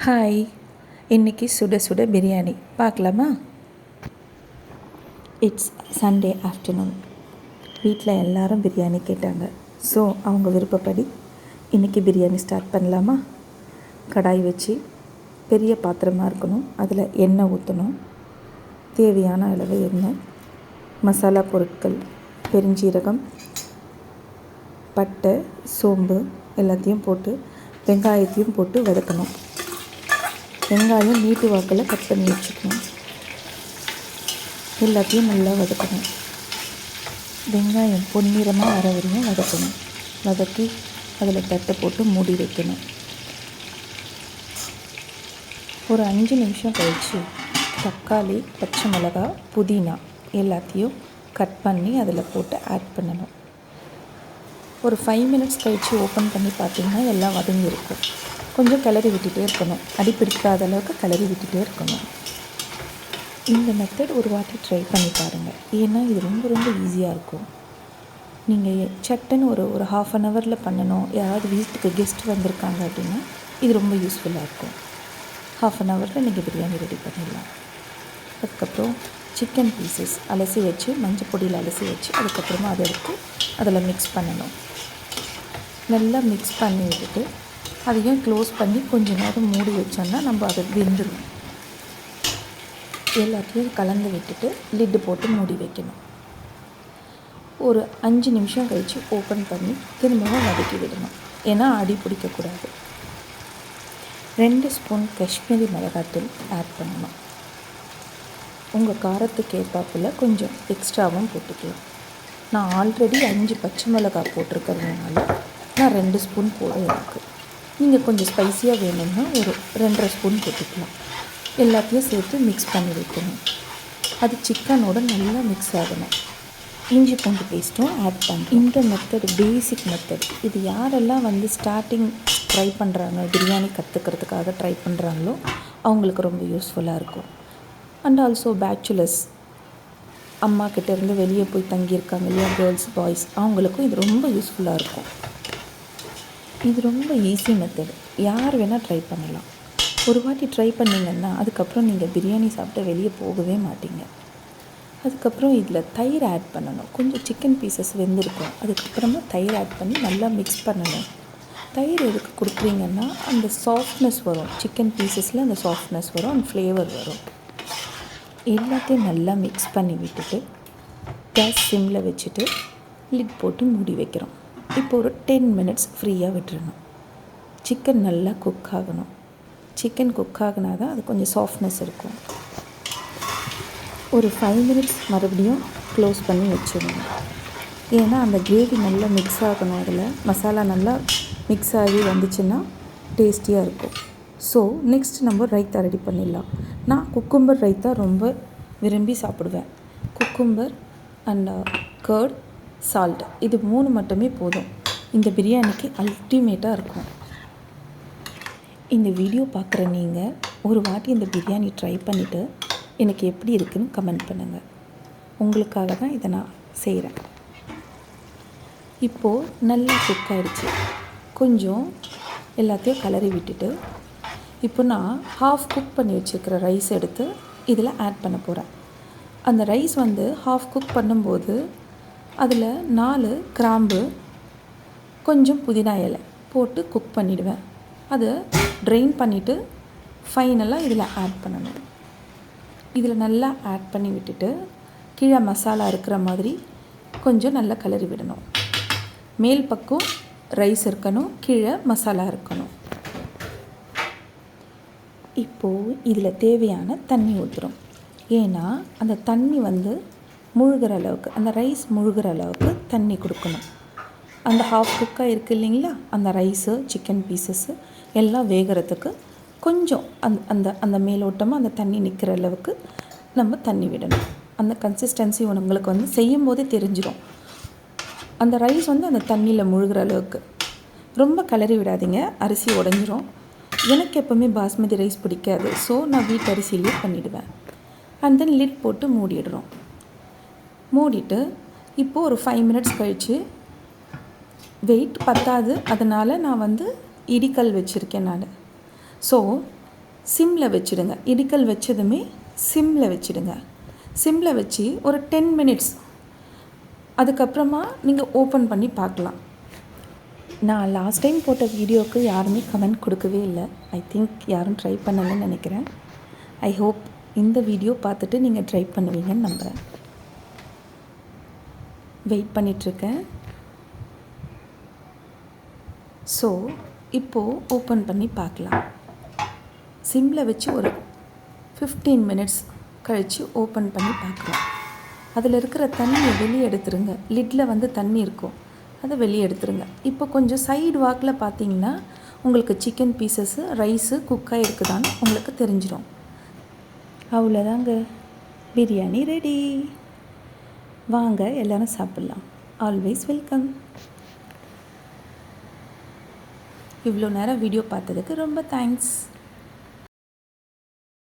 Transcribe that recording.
Hi, இன்றைக்கி சுட சுட பிரியாணி பார்க்கலாமா? It's Sunday afternoon. வீட்டில் எல்லாரும் பிரியாணி கேட்டாங்க. ஸோ அவங்க விருப்பப்படி இன்றைக்கி பிரியாணி ஸ்டார்ட் பண்ணலாமா? கடாய் வச்சு பெரிய பாத்திரமாக இருக்கணும். அதில் எண்ணெய் ஊற்றணும். தேவையான அளவு எண்ணெய், மசாலா பொருட்கள், பெருஞ்சீரகம், பட்டை, சோம்பு எல்லாத்தையும் போட்டு வெங்காயத்தையும் போட்டு வதக்கணும். வெங்காயம் நீட்டு வாக்கில் கட் பண்ணி வச்சுக்கணும். எல்லாத்தையும் நல்லா வதக்கணும். வெங்காயம் பொன்னிறமாக வர வரையும் வதக்கணும். வதக்கி அதில் தட்டை போட்டு மூடி வைக்கணும். ஒரு 5 நிமிஷம் கழித்து தக்காளி, பச்சை மிளகாய், புதினா எல்லாத்தையும் கட் பண்ணி அதில் போட்டு ஆட் பண்ணணும். ஒரு 5 மினிட்ஸ் கழித்து ஓப்பன் பண்ணி பார்த்திங்கன்னா எல்லாம் வதங்கியிருக்கும். கொஞ்சம் கிளறி விட்டுகிட்டே இருக்கணும். அடி பிடிக்காத அளவுக்கு கிளறி விட்டுகிட்டே இருக்கணும். இந்த மெத்தட் ஒரு வாட்டி ட்ரை பண்ணி பாருங்கள். ஏன்னா இது ரொம்ப ரொம்ப ஈஸியாக இருக்கும். நீங்கள் சட்டுன்னு ஒரு ½ அன் ஹவரில் பண்ணணும். யாராவது வீட்டுக்கு கெஸ்ட் வந்திருக்காங்க அப்படின்னா இது ரொம்ப யூஸ்ஃபுல்லாக இருக்கும். ½ அன் ஹவரில் நீங்கள் பிரியாணி ரெடி பண்ணிடலாம். அதுக்கப்புறம் சிக்கன் பீசஸ் அலசி வச்சு மஞ்சள் பொடியில் அலசி வச்சு அதுக்கப்புறமா அதை எடுத்து அதில் மிக்ஸ் பண்ணணும். நல்லா மிக்ஸ் பண்ணி விட்டுட்டு அதையும் க்ளோஸ் பண்ணி கொஞ்சம் நேரம் மூடி வச்சோன்னா நம்ம அதை வெந்துடும். எல்லாத்தையும் கலந்து விட்டுட்டு லிட்டு போட்டு மூடி வைக்கணும். ஒரு 5 நிமிஷம் கழித்து ஓப்பன் பண்ணி திரும்பவும் வதக்கி விடணும். ஏன்னா அடி பிடிக்கக்கூடாது. 2 ஸ்பூன் காஷ்மீரி மிளகாத்தூள் ஆட் பண்ணணும். உங்கள் காரத்துக்கு ஏற்றாப்புல கொஞ்சம் எக்ஸ்ட்ராவும் போட்டுக்கலாம். நான் ஆல்ரெடி 5 பச்சை மிளகாய் போட்டிருக்கிறதுனால நான் 2 ஸ்பூன் போட இருக்குது. நீங்கள் கொஞ்சம் ஸ்பைஸியாக வேணும்னா ஒரு 2.5 ஸ்பூன் போட்டுக்கலாம். எல்லாத்தையும் சேர்த்து மிக்ஸ் பண்ணி வைக்கணும். அது சிக்கனோட நல்லா மிக்ஸ் ஆகணும். இஞ்சி பூண்டு பேஸ்ட்டும் ஆட் பண்ணணும். இந்த மெத்தட் பேசிக் மெத்தட். இது யாரெல்லாம் ஸ்டார்டிங் ட்ரை பண்ணுறாங்க, பிரியாணி கற்றுக்கிறதுக்காக ட்ரை பண்ணுறாங்களோ அவங்களுக்கு ரொம்ப யூஸ்ஃபுல்லாக இருக்கும். அண்ட் ஆல்சோ பேச்சுலர்ஸ், அம்மா கிட்டேருந்து வெளியே போய் தங்கியிருக்காங்க இல்லையா, கேர்ள்ஸ் பாய்ஸ், அவங்களுக்கும் இது ரொம்ப யூஸ்ஃபுல்லாக இருக்கும். இது ரொம்ப ஈஸி மெத்தட். யார் வேணால் ட்ரை பண்ணலாம். ஒரு வாட்டி ட்ரை பண்ணிங்கன்னா அதுக்கப்புறம் நீங்கள் பிரியாணி சாப்பிட்டு வெளியே போகவே மாட்டீங்க. அதுக்கப்புறம் இதில் தயிர் ஆட் பண்ணணும். கொஞ்சம் சிக்கன் பீசஸ் வெந்திருக்கும். அதுக்கப்புறமா தயிர் ஆட் பண்ணி நல்லா மிக்ஸ் பண்ணணும். தயிர் எதுக்கு கொடுக்குறீங்கன்னா அந்த சாஃப்ட்னஸ் வரும். சிக்கன் பீசஸில் அந்த சாஃப்ட்னஸ் வரும், அந்த ஃப்ளேவர் வரும். எல்லாத்தையும் நல்லா மிக்ஸ் பண்ணி விட்டுட்டு கேஸ் சிம்மில் வச்சுட்டு லிட் போட்டு மூடி வைக்கிறோம். இப்போ ஒரு 10 மினிட்ஸ் ஃப்ரீயாக விட்டுறணும். சிக்கன் நல்லா குக் ஆகணும். சிக்கன் குக் ஆகினா தான் அது கொஞ்சம் சாஃப்ட்னஸ் இருக்கும். ஒரு 5 மினிட்ஸ் மறுபடியும் க்ளோஸ் பண்ணி வச்சிடணும். ஏன்னா அந்த கிரேவி நல்லா மிக்ஸ் ஆகணும். அதில் மசாலா நல்லா மிக்ஸ் ஆகி வந்துச்சுன்னா டேஸ்டியாக இருக்கும். ஸோ நெக்ஸ்ட் நம்ம ரைத்தா ரெடி பண்ணிடலாம். நான் குக்கும்பர் ரைத்தா ரொம்ப விரும்பி சாப்பிடுவேன். குக்கும்பர் அண்ட் கர்ட், சால்ட், இது 3 மட்டுமே போதும். இந்த பிரியாணிக்கு அல்டிமேட்டாக இருக்கும். இந்த வீடியோ பார்க்குற நீங்கள் ஒரு வாட்டி இந்த பிரியாணி ட்ரை பண்ணிவிட்டு எனக்கு எப்படி இருக்குதுன்னு கமெண்ட் பண்ணுங்கள். உங்களுக்காக தான் இதை நான் செய்கிறேன். இப்போது நல்லா குக் ஆகிடுச்சு. கொஞ்சம் எல்லாத்தையும் கலரி விட்டுட்டு இப்போ நான் ஹாஃப் குக் பண்ணி வச்சுருக்கிற ரைஸ் எடுத்து இதில் ஆட் பண்ண போகிறேன். அந்த ரைஸ் ஹாஃப் குக் பண்ணும்போது அதில் 4 கிராம்பு, கொஞ்சம் புதினா இலை போட்டு குக் பண்ணிவிடுவேன். அதை ட்ரெயின் பண்ணிவிட்டு ஃபைனலாக இதில் ஆட் பண்ணணும். இதில் நல்லா ஆட் பண்ணி விட்டுட்டு கீழே மசாலா இருக்கிற மாதிரி கொஞ்சம் நல்லா கிளறி விடணும். மேல் பக்கம் ரைஸ் இருக்கணும், கீழே மசாலா இருக்கணும். இப்போது இதில் தேவையான தண்ணி ஊற்றுறோம். ஏன்னா அந்த தண்ணி முழுகிற அளவுக்கு, அந்த ரைஸ் முழுகிற அளவுக்கு தண்ணி கொடுக்கணும். அந்த ஹாஃப் குக்காக இருக்குது இல்லைங்களா, அந்த ரைஸு, சிக்கன் பீசஸ்ஸு எல்லாம் வேகிறதுக்கு கொஞ்சம் அந்த அந்த மேலோட்டமாக அந்த தண்ணி நிற்கிற அளவுக்கு நம்ம தண்ணி விடணும். அந்த கன்சிஸ்டன்சி உங்களுக்கு செய்யும் போதே தெரிஞ்சிடும். அந்த ரைஸ் அந்த தண்ணியில் முழுகிற அளவுக்கு ரொம்ப கிளறி விடாதீங்க, அரிசி உடஞ்சிரும். எனக்கு எப்போவுமே பாஸ்மதி ரைஸ் பிடிக்காது. ஸோ நான் வீட்டு அரிசியிலே பண்ணிவிடுவேன். அண்ட் தென் லிட் போட்டு மூடிடுறோம். மூடிட்டு இப்போது ஒரு 5 மினிட்ஸ் கழித்து வெயிட் பத்தாது, அதனால் நான் இடிக்கல் வச்சுருக்கேன் நான். ஸோ சிம்மில் வச்சுடுங்க. இடிக்கல் வச்சதுமே சிம்மில் வச்சுடுங்க. சிம்மில் வச்சு ஒரு 10 மினிட்ஸ் அதுக்கப்புறமா நீங்கள் ஓப்பன் பண்ணி பார்க்கலாம். நான் லாஸ்ட் டைம் போட்ட வீடியோவுக்கு யாருமே கமெண்ட் கொடுக்கவே இல்லை. ஐ திங்க் யாரும் ட்ரை பண்ணலன்னு நினைக்கிறேன். ஐ ஹோப் இந்த வீடியோ பார்த்துட்டு நீங்கள் ட்ரை பண்ணுவீங்கன்னு நம்புகிறேன். வெயிட் பண்ணிகிட்ருக்கேன். ஸோ இப்போது ஓப்பன் பண்ணி பார்க்கலாம். சிம்மில் வச்சு ஒரு 15 மினிட்ஸ் கழித்து ஓப்பன் பண்ணி பார்க்கலாம். அதில் இருக்கிற தண்ணியை வெளியே எடுத்துருங்க. லிட்டில் வந்து தண்ணி இருக்கும், அதை வெளியே எடுத்துருங்க. இப்போ கொஞ்சம் சைடு வாக்கில் பார்த்தீங்கன்னா உங்களுக்கு சிக்கன் பீசஸ்ஸு ரைஸு குக்காக இருக்குதான்னு உங்களுக்கு தெரிஞ்சிடும். அவ்வளோதாங்க, பிரியாணி ரெடி. வாங்க எல்லோரும் சாப்பிட்லாம். Always welcome. இவ்வளோ நேரம் வீடியோ பார்த்ததுக்கு ரொம்ப தேங்க்ஸ்.